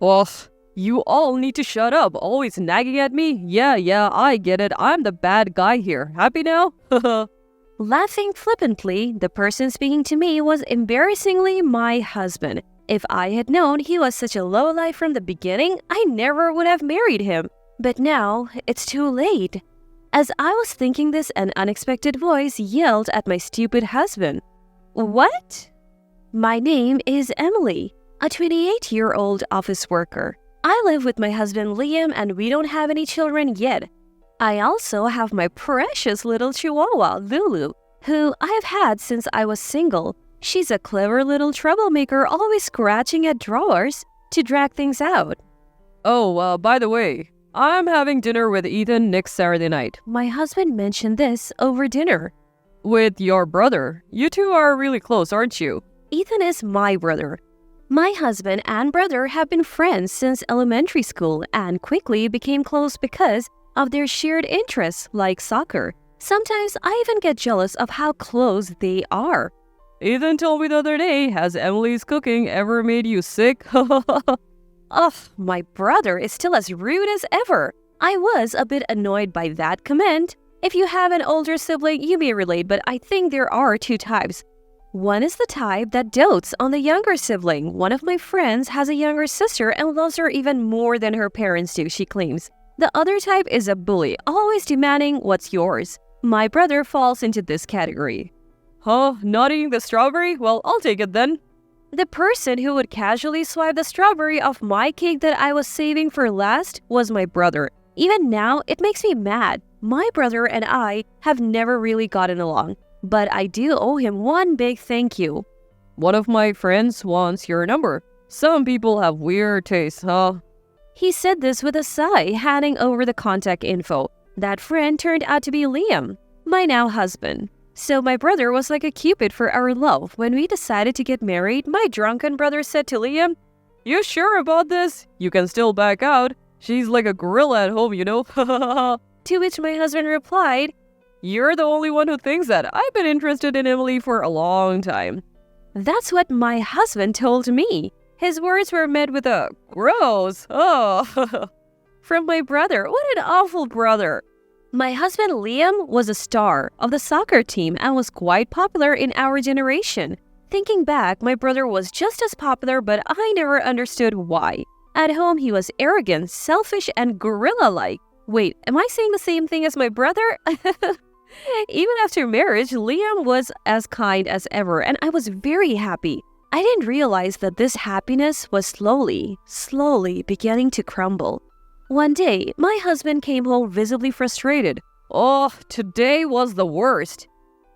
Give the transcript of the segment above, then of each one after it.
Ugh, you all need to shut up, always nagging at me. Yeah, I get it. I'm the bad guy here. Happy now? Laughing flippantly, the person speaking to me was embarrassingly my husband. If I had known he was such a lowlife from the beginning, I never would have married him. But now, it's too late. As I was thinking this, an unexpected voice yelled at my stupid husband. What? My name is Emily, a 28-year-old office worker. I live with my husband Liam and we don't have any children yet. I also have my precious little chihuahua, Lulu, who I've had since I was single. She's a clever little troublemaker, always scratching at drawers to drag things out. Oh, by the way, I'm having dinner with Ethan next Saturday night. My husband mentioned this over dinner. With your brother. You two are really close, aren't you? Ethan is my brother. My husband and brother have been friends since elementary school and quickly became close because of their shared interests like soccer. Sometimes I even get jealous of how close they are. Ethan told me the other day, has Emily's cooking ever made you sick? Ugh, my brother is still as rude as ever. I was a bit annoyed by that comment. If you have an older sibling, you may relate, but I think there are two types. One is the type that dotes on the younger sibling. One of my friends has a younger sister and loves her even more than her parents do, she claims. The other type is a bully, always demanding what's yours. My brother falls into this category. Huh? Not eating the strawberry? Well, I'll take it then. The person who would casually swipe the strawberry off my cake that I was saving for last was my brother. Even now, it makes me mad. My brother and I have never really gotten along, but I do owe him one big thank you. One of my friends wants your number. Some people have weird tastes, huh? He said this with a sigh, handing over the contact info. That friend turned out to be Liam, my now husband. So my brother was like a cupid for our love. When we decided to get married, my drunken brother said to Liam, "You sure about this? You can still back out. She's like a gorilla at home, you know?" To which my husband replied, "You're the only one who thinks that. I've been interested in Emily for a long time." That's what my husband told me. His words were met with a gross. Oh. From my brother. What an awful brother. My husband Liam was a star of the soccer team and was quite popular in our generation. Thinking back, my brother was just as popular, but I never understood why. At home, he was arrogant, selfish, and gorilla-like. Wait, am I saying the same thing as my brother? Even after marriage, Liam was as kind as ever, and I was very happy. I didn't realize that this happiness was slowly beginning to crumble. One day, my husband came home visibly frustrated. "Oh, today was the worst."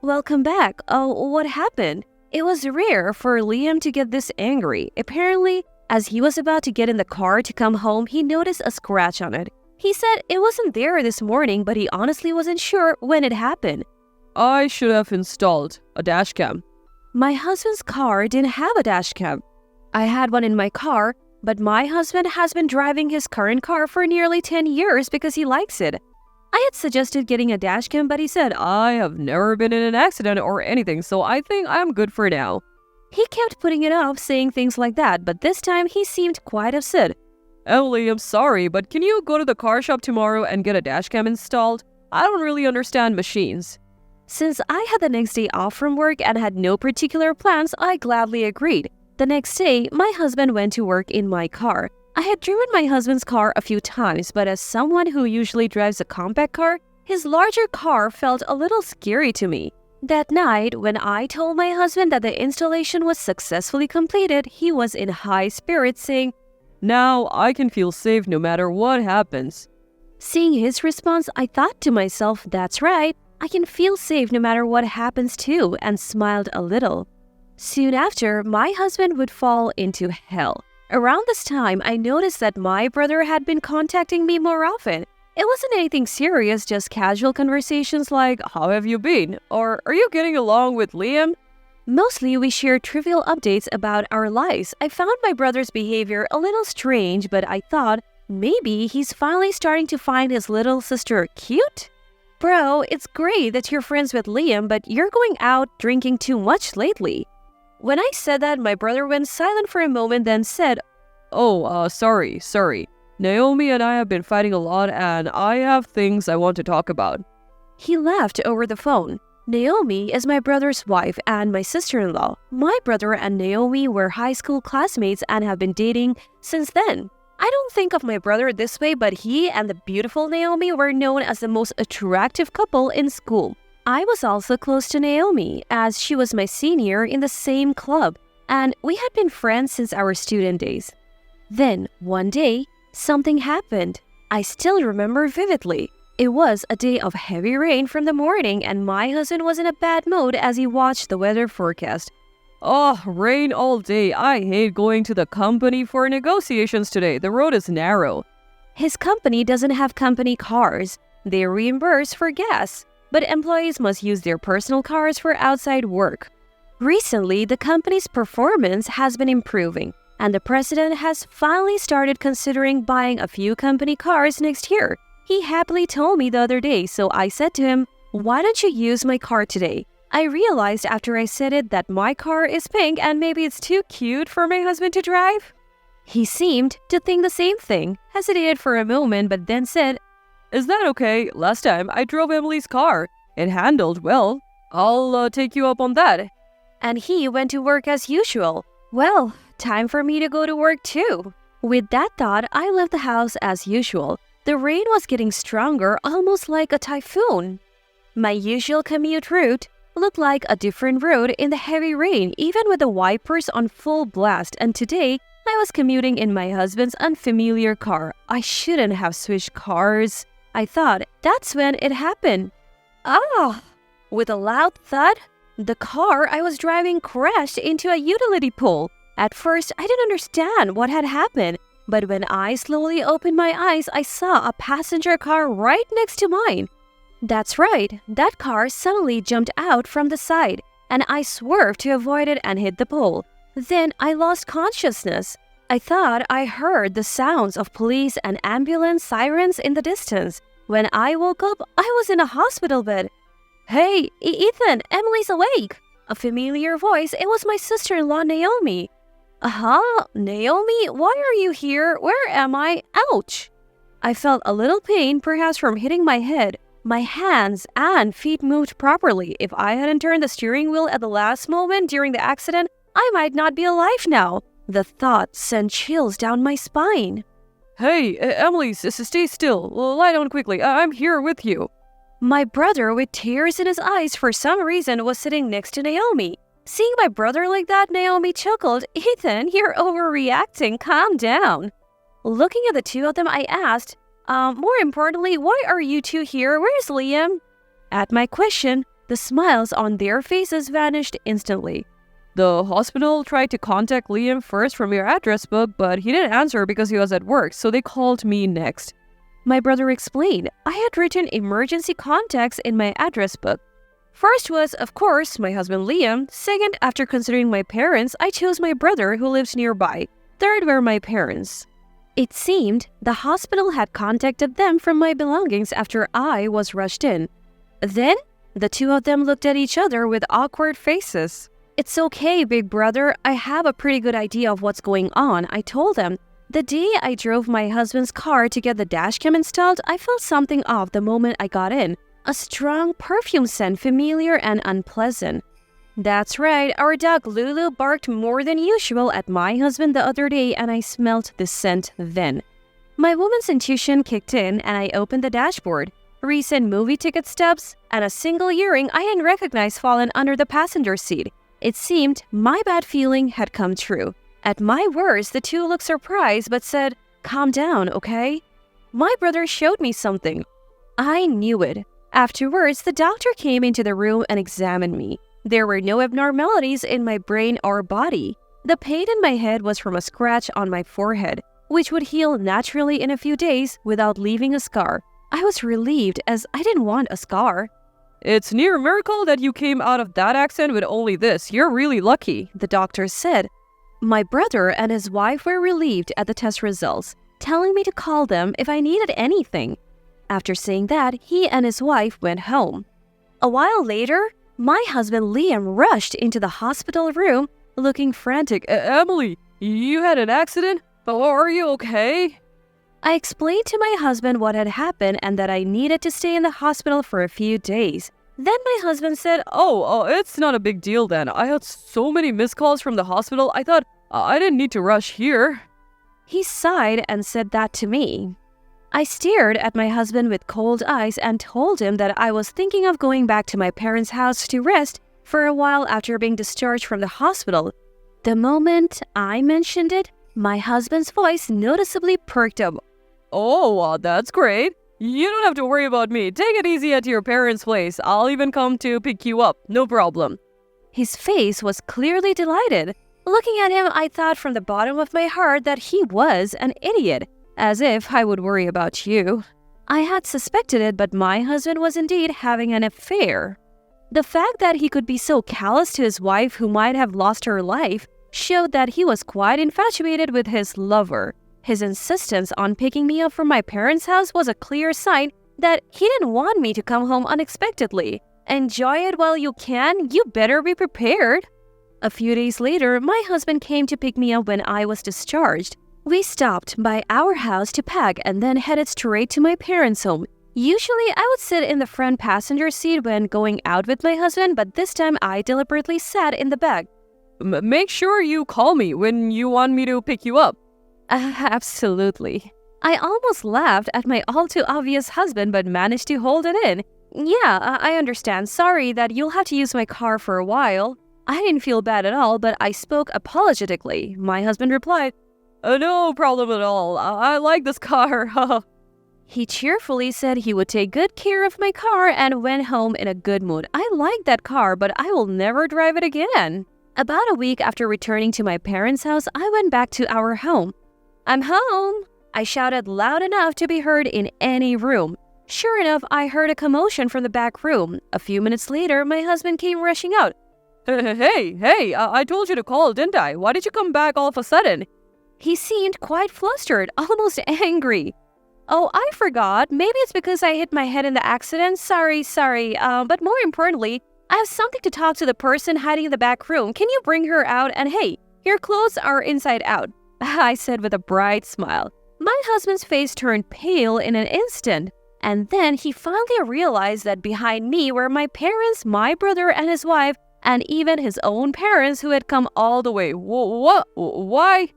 "Welcome back. Oh, what happened?" It was rare for Liam to get this angry. Apparently, as he was about to get in the car to come home, he noticed a scratch on it. He said it wasn't there this morning, but he honestly wasn't sure when it happened. "I should have installed a dashcam." My husband's car didn't have a dashcam. I had one in my car, but my husband has been driving his current car for nearly 10 years because he likes it. I had suggested getting a dashcam, but he said, "I have never been in an accident or anything, so I think I'm good for now." He kept putting it off, saying things like that, but this time he seemed quite upset. "Emily, I'm sorry, but can you go to the car shop tomorrow and get a dashcam installed? I don't really understand machines." Since I had the next day off from work and had no particular plans, I gladly agreed. The next day, my husband went to work in my car. I had driven my husband's car a few times, but as someone who usually drives a compact car, his larger car felt a little scary to me. That night, when I told my husband that the installation was successfully completed, he was in high spirits, saying, "Now I can feel safe no matter what happens." Seeing his response, I thought to myself, that's right, I can feel safe no matter what happens too, and smiled a little. Soon after, my husband would fall into hell. Around this time, I noticed that my brother had been contacting me more often. It wasn't anything serious, just casual conversations like, "How have you been?" or "Are you getting along with Liam?" Mostly, we shared trivial updates about our lives. I found my brother's behavior a little strange, but I thought maybe he's finally starting to find his little sister cute. "Bro, it's great that you're friends with Liam, but you're going out drinking too much lately." When I said that, my brother went silent for a moment, then said, Oh, sorry. Naomi and I have been fighting a lot and I have things I want to talk about. He laughed over the phone. Naomi is my brother's wife and my sister-in-law. My brother and Naomi were high school classmates and have been dating since then. I don't think of my brother this way, but he and the beautiful Naomi were known as the most attractive couple in school. I was also close to Naomi, as she was my senior in the same club, and we had been friends since our student days. Then, one day, something happened. I still remember vividly. It was a day of heavy rain from the morning, and my husband was in a bad mood as he watched the weather forecast. Oh, rain all day. I hate going to the company for negotiations today. The road is narrow. His company doesn't have company cars. They reimburse for gas, but employees must use their personal cars for outside work. Recently, the company's performance has been improving, and the president has finally started considering buying a few company cars next year. He happily told me the other day, so I said to him, "Why don't you use my car today?" I realized after I said it that my car is pink and maybe it's too cute for my husband to drive. He seemed to think the same thing, hesitated for a moment, but then said, Is that okay? Last time I drove Emily's car. It handled well. I'll take you up on that. And he went to work as usual. Well, time for me to go to work too. With that thought, I left the house as usual. The rain was getting stronger, almost like a typhoon. My usual commute route looked like a different road in the heavy rain, even with the wipers on full blast, and today I was commuting in my husband's unfamiliar car. I shouldn't have switched cars, I thought. That's when it happened. Ah! With a loud thud, the car I was driving crashed into a utility pole. At first, I didn't understand what had happened, but when I slowly opened my eyes, I saw a passenger car right next to mine. That's right, that car suddenly jumped out from the side, and I swerved to avoid it and hit the pole. Then I lost consciousness. I thought I heard the sounds of police and ambulance sirens in the distance. When I woke up, I was in a hospital bed. "Hey, Ethan, Emily's awake!" A familiar voice. It was my sister-in-law, Naomi. Naomi, why are you here? Where am I? Ouch! I felt a little pain, perhaps from hitting my head. My hands and feet moved properly. If I hadn't turned the steering wheel at the last moment during the accident, I might not be alive now. The thought sent chills down my spine. Hey, Emily, stay still. Lie down quickly. I'm here with you. My brother, with tears in his eyes for some reason, was sitting next to Naomi. Seeing my brother like that, Naomi chuckled. "Ethan, you're overreacting. Calm down." Looking at the two of them, I asked, more importantly, why are you two here? Where's Liam? At my question, the smiles on their faces vanished instantly. The hospital tried to contact Liam first from your address book, but he didn't answer because he was at work, so they called me next. My brother explained. I had written emergency contacts in my address book. First was, of course, my husband Liam. Second, after considering my parents, I chose my brother who lives nearby. Third were my parents. It seemed the hospital had contacted them from my belongings after I was rushed in. Then, the two of them looked at each other with awkward faces. "It's okay, big brother. I have a pretty good idea of what's going on," I told them. The day I drove my husband's car to get the dashcam installed, I felt something off the moment I got in. A strong perfume scent, familiar and unpleasant. That's right, our dog Lulu barked more than usual at my husband the other day, and I smelt the scent then. My woman's intuition kicked in, and I opened the dashboard. Recent movie ticket stubs and a single earring I hadn't recognized fallen under the passenger seat. It seemed my bad feeling had come true. At my worst, the two looked surprised but said, "Calm down, okay?" My brother showed me something. I knew it. Afterwards, the doctor came into the room and examined me. There were no abnormalities in my brain or body. The pain in my head was from a scratch on my forehead, which would heal naturally in a few days without leaving a scar. I was relieved as I didn't want a scar. "It's near a miracle that you came out of that accident with only this. You're really lucky," the doctor said. My brother and his wife were relieved at the test results, telling me to call them if I needed anything. After saying that, he and his wife went home. A while later, my husband Liam rushed into the hospital room looking frantic. "Emily, you had an accident? Oh, are you okay? I explained to my husband what had happened and that I needed to stay in the hospital for a few days. Then my husband said, Oh, it's not a big deal then. I had so many missed calls from the hospital, I thought I didn't need to rush here. He sighed and said that to me. I stared at my husband with cold eyes and told him that I was thinking of going back to my parents' house to rest for a while after being discharged from the hospital. The moment I mentioned it, my husband's voice noticeably perked up. Oh, that's great. You don't have to worry about me. Take it easy at your parents' place. I'll even come to pick you up. No problem. His face was clearly delighted. Looking at him, I thought from the bottom of my heart that he was an idiot. As if I would worry about you. I had suspected it, but my husband was indeed having an affair. The fact that he could be so callous to his wife who might have lost her life showed that he was quite infatuated with his lover. His insistence on picking me up from my parents' house was a clear sign that he didn't want me to come home unexpectedly. Enjoy it while you can, you better be prepared. A few days later, my husband came to pick me up when I was discharged. We stopped by our house to pack and then headed straight to my parents' home. Usually, I would sit in the front passenger seat when going out with my husband, but this time I deliberately sat in the back. Make sure you call me when you want me to pick you up. Absolutely. I almost laughed at my all-too-obvious husband but managed to hold it in. Yeah, I understand. Sorry that you'll have to use my car for a while. I didn't feel bad at all, but I spoke apologetically. My husband replied, No problem at all. I like this car. He cheerfully said he would take good care of my car and went home in a good mood. I like that car, but I will never drive it again. About a week after returning to my parents' house, I went back to our home. I'm home! I shouted loud enough to be heard in any room. Sure enough, I heard a commotion from the back room. A few minutes later, my husband came rushing out. Hey, I told you to call, didn't I? Why did you come back all of a sudden? He seemed quite flustered, almost angry. Oh, I forgot. Maybe it's because I hit my head in the accident. Sorry. But more importantly, I have something to talk to the person hiding in the back room. Can you bring her out? And hey, your clothes are inside out. I said with a bright smile. My husband's face turned pale in an instant. And then he finally realized that behind me were my parents, my brother and his wife, and even his own parents who had come all the way. What? Why?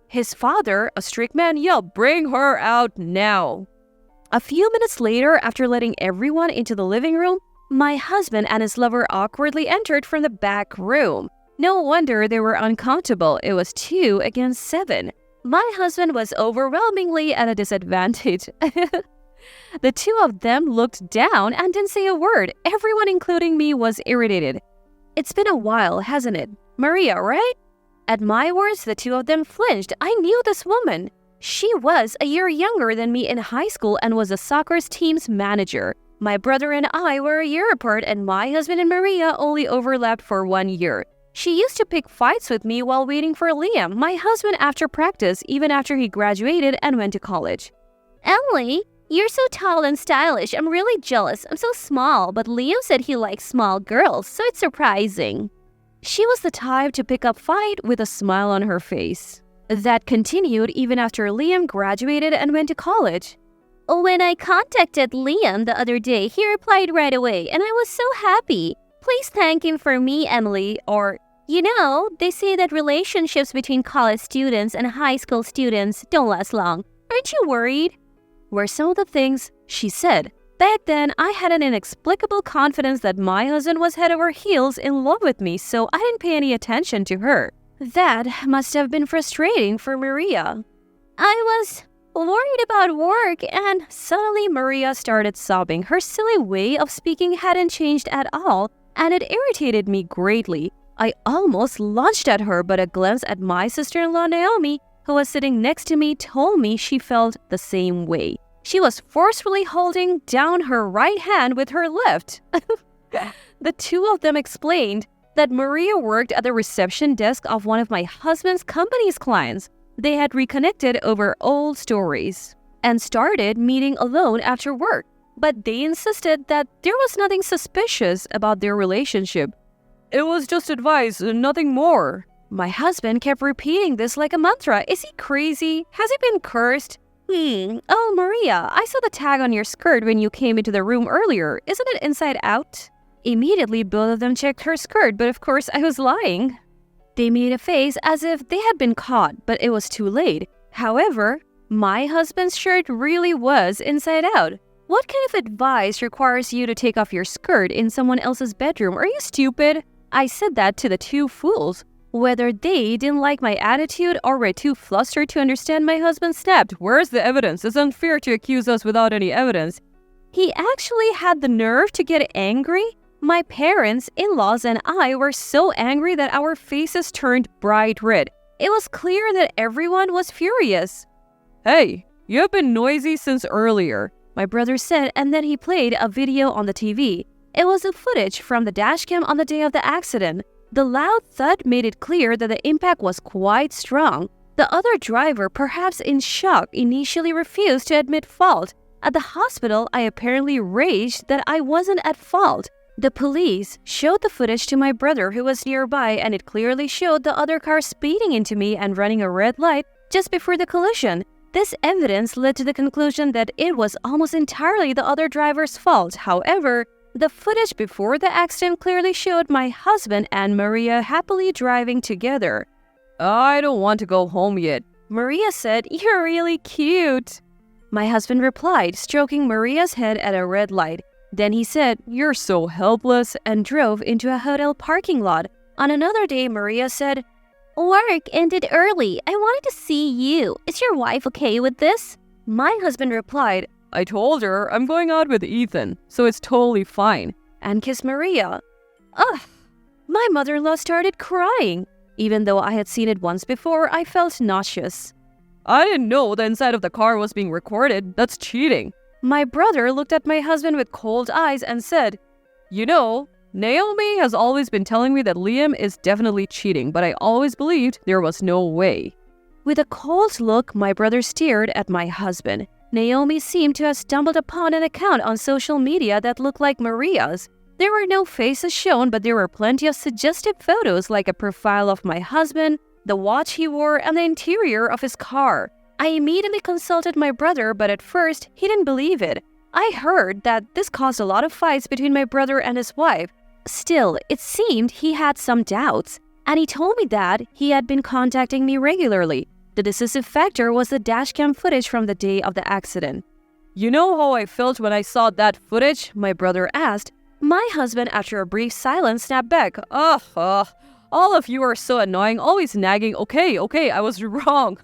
His father, a strict man, yelled, "Bring her out now!" A few minutes later, after letting everyone into the living room, my husband and his lover awkwardly entered from the back room. No wonder they were uncomfortable. It was 2 against 7. My husband was overwhelmingly at a disadvantage. The two of them looked down and didn't say a word. Everyone, including me, was irritated. It's been a while, hasn't it? Maria, right? At my words, the two of them flinched. I knew this woman. She was a year younger than me in high school and was the soccer team's manager. My brother and I were a year apart, and my husband and Maria only overlapped for 1 year. She used to pick fights with me while waiting for Liam, my husband, after practice, even after he graduated and went to college. Emily, you're so tall and stylish. I'm really jealous. I'm so small, but Liam said he likes small girls, so it's surprising. She was the type to pick up fight with a smile on her face. That continued even after Liam graduated and went to college. When I contacted Liam the other day, he replied right away, and I was so happy. Please thank him for me, Emily. Or, they say that relationships between college students and high school students don't last long. Aren't you worried? Were some of the things she said. Back then, I had an inexplicable confidence that my husband was head over heels in love with me, so I didn't pay any attention to her. That must have been frustrating for Maria. I was worried about work, and suddenly Maria started sobbing. Her silly way of speaking hadn't changed at all, and it irritated me greatly. I almost lunged at her, but a glance at my sister-in-law Naomi, who was sitting next to me, told me she felt the same way. She was forcefully holding down her right hand with her left. The two of them explained that Maria worked at the reception desk of one of my husband's company's clients. They had reconnected over old stories and started meeting alone after work. But they insisted that there was nothing suspicious about their relationship. It was just advice, nothing more. My husband kept repeating this like a mantra. Is he crazy? Has he been cursed? Oh, Maria, I saw the tag on your skirt when you came into the room earlier. Isn't it inside out? Immediately, both of them checked her skirt, but of course I was lying. They made a face as if they had been caught, but it was too late. However, my husband's shirt really was inside out. What kind of advice requires you to take off your skirt in someone else's bedroom? Are you stupid? I said that to the two fools. Whether they didn't like my attitude or were too flustered to understand, my husband snapped. Where's the evidence? It's unfair to accuse us without any evidence. He actually had the nerve to get angry? My parents, in-laws, and I were so angry that our faces turned bright red. It was clear that everyone was furious. Hey, you have been noisy since earlier, my brother said, and then he played a video on the TV. It was a footage from the dashcam on the day of the accident. The loud thud made it clear that the impact was quite strong. The other driver, perhaps in shock, initially refused to admit fault. At the hospital, I apparently raged that I wasn't at fault. The police showed the footage to my brother who was nearby, and it clearly showed the other car speeding into me and running a red light just before the collision. This evidence led to the conclusion that it was almost entirely the other driver's fault. However, the footage before the accident clearly showed my husband and Maria happily driving together. I don't want to go home yet, Maria said. You're really cute. My husband replied, stroking Maria's head at a red light. Then he said, you're so helpless, and drove into a hotel parking lot. On another day, Maria said, work ended early. I wanted to see you. Is your wife okay with this? My husband replied, I told her I'm going out with Ethan, so it's totally fine, and kissed Maria. Ugh! My mother-in-law started crying. Even though I had seen it once before, I felt nauseous. I didn't know the inside of the car was being recorded. That's cheating. My brother looked at my husband with cold eyes and said, you know, Naomi has always been telling me that Liam is definitely cheating, but I always believed there was no way. With a cold look, my brother stared at my husband. Naomi seemed to have stumbled upon an account on social media that looked like Maria's. There were no faces shown, but there were plenty of suggestive photos like a profile of my husband, the watch he wore, and the interior of his car. I immediately consulted my brother, but at first, he didn't believe it. I heard that this caused a lot of fights between my brother and his wife. Still, it seemed he had some doubts, and he told me that he had been contacting me regularly. The decisive factor was the dashcam footage from the day of the accident. You know how I felt when I saw that footage? My brother asked. My husband, after a brief silence, snapped back. All of you are so annoying, always nagging. Okay, I was wrong.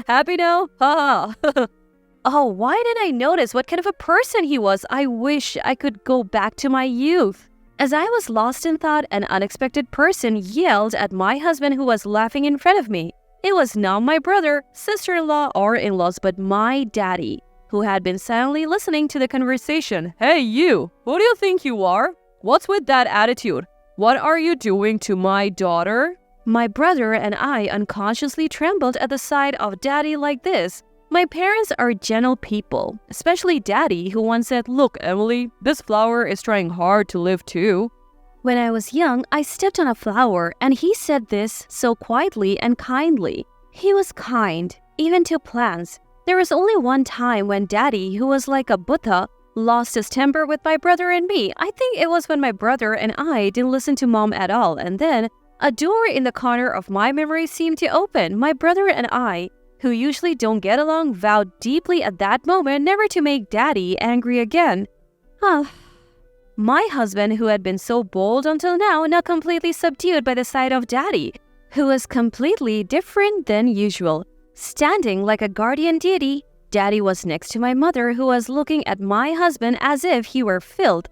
Happy now? Oh, why didn't I notice what kind of a person he was? I wish I could go back to my youth. As I was lost in thought, an unexpected person yelled at my husband who was laughing in front of me. It was not my brother, sister-in-law, or in-laws, but my daddy, who had been silently listening to the conversation. Hey, you! Who do you think you are? What's with that attitude? What are you doing to my daughter? My brother and I unconsciously trembled at the sight of Daddy like this. My parents are gentle people, especially Daddy, who once said, look, Emily, this flower is trying hard to live too. When I was young, I stepped on a flower, and he said this so quietly and kindly. He was kind, even to plants. There was only one time when Daddy, who was like a Buddha, lost his temper with my brother and me. I think it was when my brother and I didn't listen to Mom at all, and then a door in the corner of my memory seemed to open. My brother and I, who usually don't get along, vowed deeply at that moment never to make Daddy angry again. My husband, who had been so bold until now completely subdued by the sight of Daddy, who was completely different than usual. Standing like a guardian deity, Daddy was next to my mother, who was looking at my husband as if he were filled.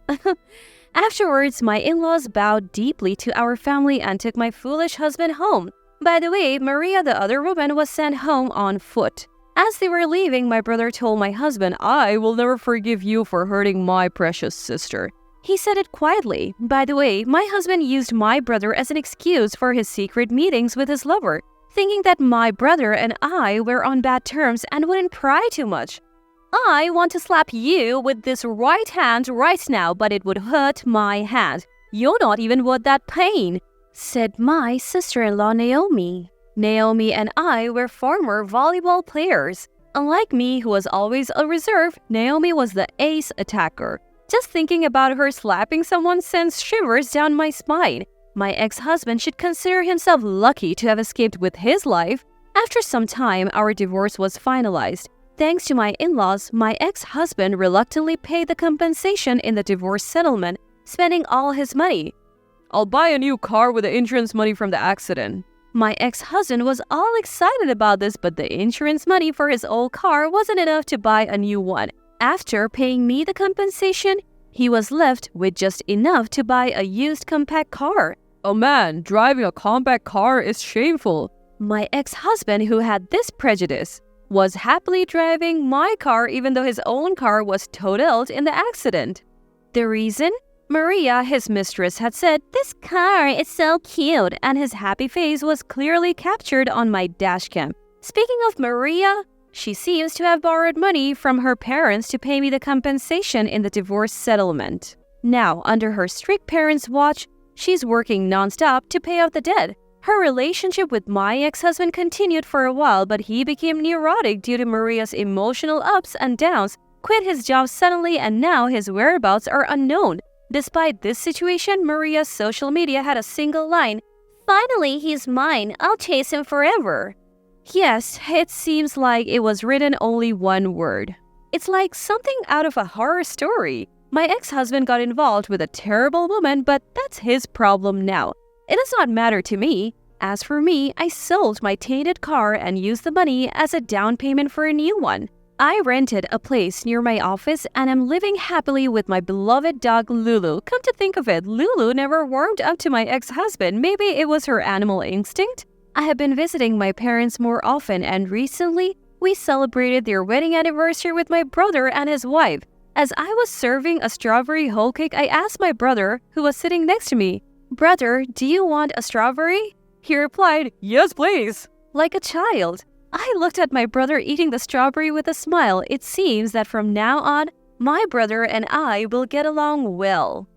Afterwards, my in-laws bowed deeply to our family and took my foolish husband home. By the way, Maria, the other woman, was sent home on foot. As they were leaving, my brother told my husband, I will never forgive you for hurting my precious sister. He said it quietly. By the way, my husband used my brother as an excuse for his secret meetings with his lover, thinking that my brother and I were on bad terms and wouldn't pry too much. I want to slap you with this right hand right now, but it would hurt my hand. You're not even worth that pain. said my sister-in-law Naomi. Naomi and I were former volleyball players. Unlike me, who was always a reserve, Naomi was the ace attacker. Just thinking about her slapping someone sends shivers down my spine. My ex-husband should consider himself lucky to have escaped with his life. After some time, our divorce was finalized. Thanks to my in-laws, my ex-husband reluctantly paid the compensation in the divorce settlement, spending all his money. I'll buy a new car with the insurance money from the accident. My ex-husband was all excited about this, but the insurance money for his old car wasn't enough to buy a new one. After paying me the compensation, he was left with just enough to buy a used compact car. Oh man, driving a compact car is shameful. My ex-husband, who had this prejudice, was happily driving my car even though his own car was totaled in the accident. The reason? Maria, his mistress, had said, "This car is so cute," and his happy face was clearly captured on my dashcam. Speaking of Maria, she seems to have borrowed money from her parents to pay me the compensation in the divorce settlement. Now, under her strict parents' watch, she's working non-stop to pay off the debt. Her relationship with my ex-husband continued for a while, but he became neurotic due to Maria's emotional ups and downs, quit his job suddenly, and now his whereabouts are unknown. Despite this situation, Maria's social media had a single line, "Finally, he's mine. I'll chase him forever." Yes, it seems like it was written only one word. It's like something out of a horror story. My ex-husband got involved with a terrible woman, but that's his problem now. It does not matter to me. As for me, I sold my tainted car and used the money as a down payment for a new one. I rented a place near my office and am living happily with my beloved dog Lulu. Come to think of it, Lulu never warmed up to my ex-husband. Maybe it was her animal instinct? I have been visiting my parents more often, and recently, we celebrated their wedding anniversary with my brother and his wife. As I was serving a strawberry whole cake, I asked my brother, who was sitting next to me, "Brother, do you want a strawberry?" He replied, "Yes, please." Like a child. I looked at my brother eating the strawberry with a smile. It seems that from now on, my brother and I will get along well.